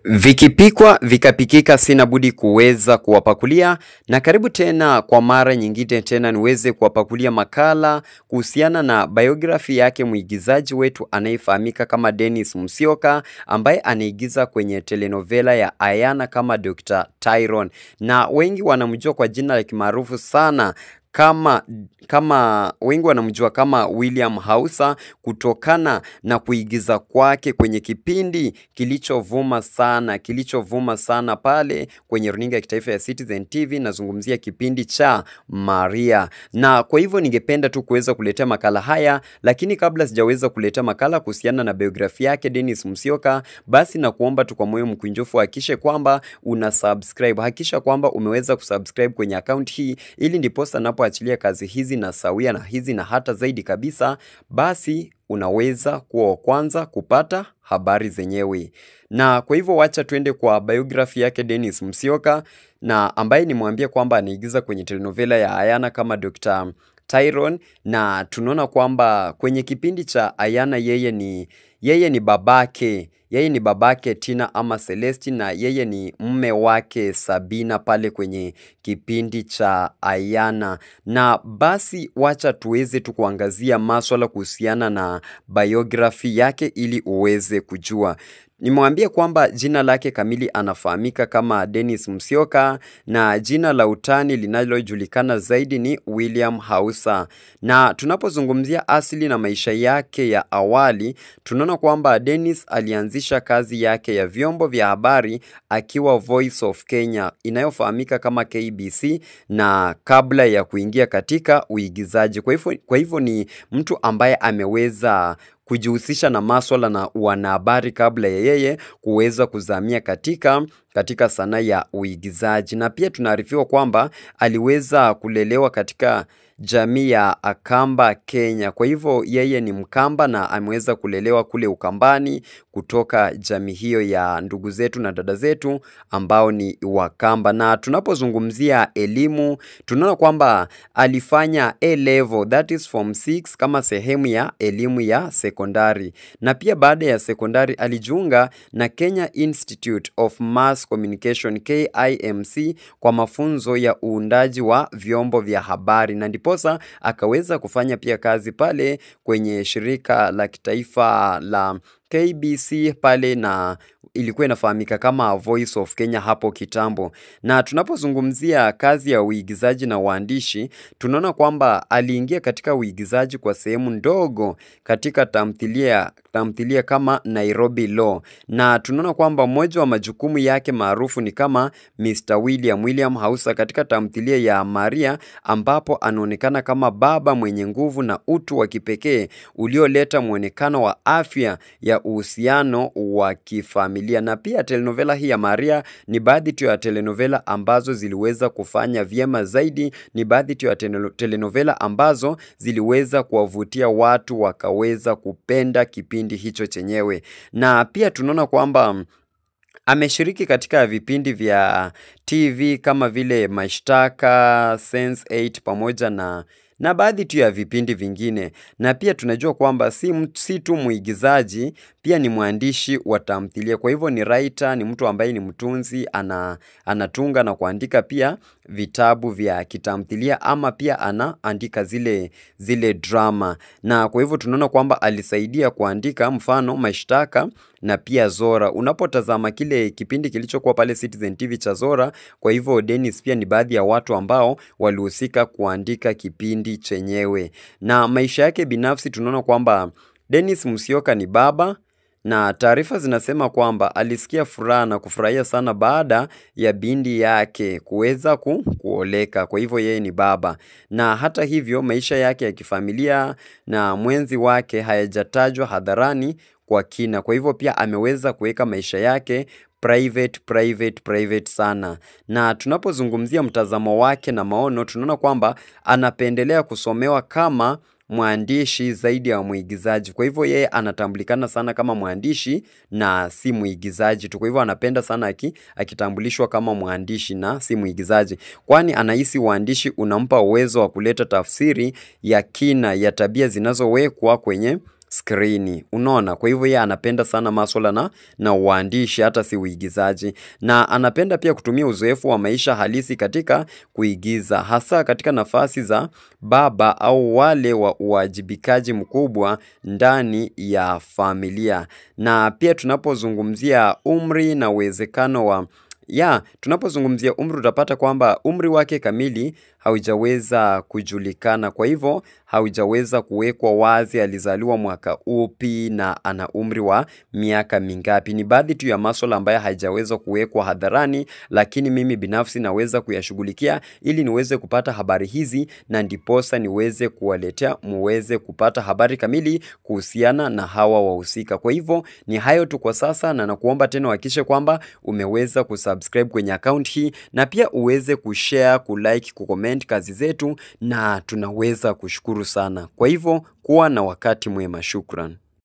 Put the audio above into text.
Vikipikwa vikapikika, sina budi kuweza kuwapakulia, na karibu tena kwa mara nyingine tena niweze kuwapakulia makala kuhusiana na biography yake mwigizaji wetu anayefahamika kama Dennis Musyoka, ambaye anaigiza kwenye telenovela ya Ayana kama Dr. Tyrone, na wengi wanamjua kwa jina la kimaarufu sana wengi wanamjua kama William Hausa, kutokana na kuigiza kwake kwenye kipindi kilichovuma sana pale kwenye runinga ya kitaifa ya Citizen TV. Nazungumzia kipindi cha Maria, na kwa hivyo ningependa tu kuweza kuletea makala haya, lakini kabla sijaweza kuletea makala kuhusiana na biografia yake Dennis Musyoka, basi na kuomba tu kwa moyo mkunjufu hakikisha kwamba una subscribe, hakikisha kwamba umeweza kusubscribe kwenye account hii, ili ndiposa napoachilia kazi hizi na sawia na hizi na hata zaidi kabisa, basi unaweza kuwa wa kwanza kupata habari zenyewe. Na kwa hivyo wacha tuende kwa biography yake Dennis Musyoka, na ambaye nimwambia kwamba anaigiza kwenye telenovela ya Ayana kama Dr. Tyrone, na tunaona kwamba kwenye kipindi cha Ayana yeye ni babake Tina ama Celestine, na yeye ni mume wake Sabina pale kwenye kipindi cha Ayana. Na basi wacha tuweze tu kuangazia maswala kuhusiana na biography yake ili uweze kujua. Nimwambia kwamba jina lake kamili anafahamika kama Dennis Musyoka, na jina la utani linalojulikana zaidi ni William Hausa. Na tunapozungumzia asili na maisha yake ya awali, tunaona kwamba Dennis alianzisha kazi yake ya vyombo vya habari akiwa Voice of Kenya inayofahamika kama KBC, na kabla ya kuingia katika uigizaji. Kwa hivyo ni mtu ambaye ameweza kujihusisha na maswala na wanahabari kabla ya yeye kuweza kuzamia katika sanaa ya uigizaji. Na pia tunaarifiwa kwamba aliweza kulelewa katika jamii ya Akamba Kenya. Kwa hivyo yeye ni Mkamba na ameweza kulelewa kule Ukambani kutoka jamii hiyo ya ndugu zetu na dada zetu ambao ni Wakamba. Na tunapozungumzia elimu, tunaona kwamba alifanya A level, that is form 6, kama sehemu ya elimu ya sekondari. Na pia baada ya sekondari alijiunga na Kenya Institute of Mass Communication KIMC kwa mafunzo ya uundaji wa vyombo vya habari, na ndiposa akaweza kufanya pia kazi pale kwenye shirika la kitaifa la KBC pale, na ilikuwa inafahamika kama Voice of Kenya hapo kitambo. Na tunapozungumzia kazi ya uigizaji na uandishi, tunaona kwamba aliingia katika uigizaji kwa sehemu ndogo katika tamthilia kama Nairobi Law, na tunaona kwamba mmoja wa majukumu yake maarufu ni kama Mr. William Hausa katika tamthilia ya Maria, ambapo anaonekana kama baba mwenye nguvu na utu wa kipekee ulioleta muonekano wa afya ya uhusiano wa kifamilia. Na pia telenovela hii ya Maria ni baadhi tu ya telenovela ambazo ziliweza kufanya vyema zaidi, ni baadhi tu ya telenovela ambazo ziliweza kuwavutia watu wakaweza kupenda kipindi hicho chenyewe. Na pia tunaona kwamba ameshiriki katika vipindi vya TV kama vile Mashtaka, Sense8 pamoja na baadhi tu ya vipindi vingine. Na pia tunajua kwamba si tu muigizaji, pia ni mwandishi wa tamthilia. Kwa hivyo ni writer, ni mtu ambaye ni mtunzi, anatunga na kuandika pia vitabu vya kitamthilia, ama pia anaandika zile drama. Na kwa hivyo tunaona kwamba alisaidia kuandika mfano Mashtaka na pia Zora. Unapotazama kile kipindi kilichokuwa pale Citizen TV cha Zora, kwa hivyo Dennis pia ni baadhi ya watu ambao walihusika kuandika kipindi chenyewe. Na maisha yake binafsi tunaona kwamba Dennis Musyoka ni baba, na taarifa zinasema kwamba alisikia furaha na kufurahia sana baada ya binti yake kuweza kuoleka. Kwa hivyo yeye ni baba, na hata hivyo maisha yake ya kifamilia na mwenzi wake hayajatajwa hadharani kwa kina. Kwa hivyo pia ameweza kuweka maisha yake private sana. Na tunapozungumzia mtazamo wake na maono, tunaona kwamba anapendelea kusomewa kama mwandishi zaidi ya muigizaji. Kwa hivyo yeye anatambulikana sana kama mwandishi na si muigizaji tu. Kwa hivyo anapenda sana akitambulishwa kama mwandishi na si muigizaji, kwani anahisi uandishi unampa uwezo wa kuleta tafsiri ya kina ya tabia zinazowekwa kwenye skrini. Unaona, kwa hivyo yeye anapenda sana masuala na uandishi, hata si uigizaji, na anapenda pia kutumia uzoefu wa maisha halisi katika kuigiza, hasa katika nafasi za baba au wale wa uwajibikaji mkubwa ndani ya familia. Na pia tunapozungumzia umri na uwezekano wa tunapozungumzia umri utapata kwamba umri wake kamili haujaweza kujulikana. Kwa hivyo haujaweza kuwekwa wazi alizaliwa mwaka upi na ana umri wa miaka mingapi. Ni baadhi tu ya masuala ambayo haijaweza kuwekwa hadharani, lakini mimi binafsi naweza kuyashughulikia ili niweze kupata habari hizi, na ndiposa niweze kuwaletea muweze kupata habari kamili kuhusiana na hawa wahusika. Kwa hivyo ni hayo tu kwa sasa, na nakuomba tena uhakikishe kwamba umeweza kusubscribe kwenye account hii, na pia uweze kushare, kulike, kucomment kazi zetu, na tunaweza kushukuru sana. Kwa hivyo kuwa na wakati mwema. Shukran.